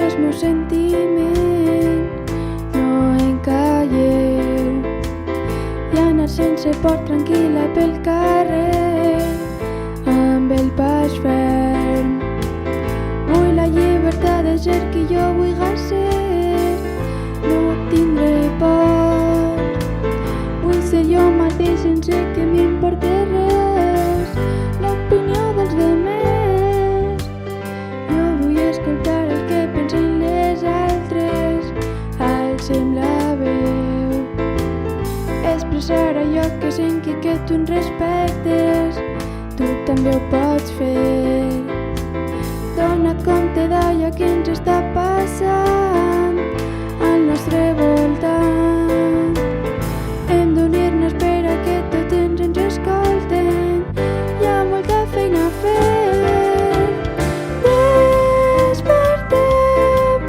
els meus sentiments no encallen i anar sense por tranquil·la pel carrer amb el pas ferm. Vull la llibertat de ser qui jo vull ser, no tindré por. Vull ser jo mateix sense que m'importi res l'opinió dels demés. Jo vull escoltar el que pensen les altres, alcem la veu, expressar allò que sent i que tu en respectes, tu també ho pots fer. Dona compte d'allò que ens està passant al nostre voltant. Hem d'unir-nos per a que tots ens escolten. Hi ha molta feina a fer. Despertem,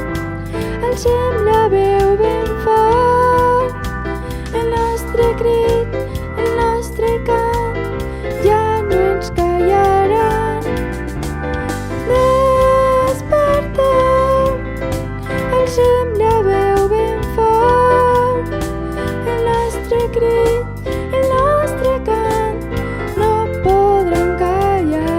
alcem la veu ben fort. El nostre crit, el nostre cant ja no ens callaran. Despertem, alcem la veu ben fort. El nostre crit, el nostre cant no podran callar.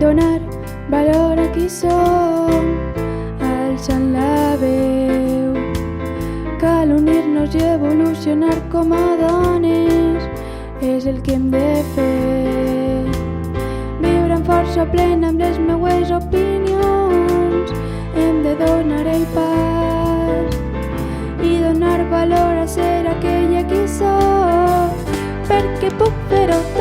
Donar valor a qui som, alçant la veu. Cal unir-nos i evolucionar com a dones, és el que hem de fer. Viure amb força plena amb les meues opinions, hem de donar el pas i donar valor a ser aquella qui soc, perquè puc fer-ho tot.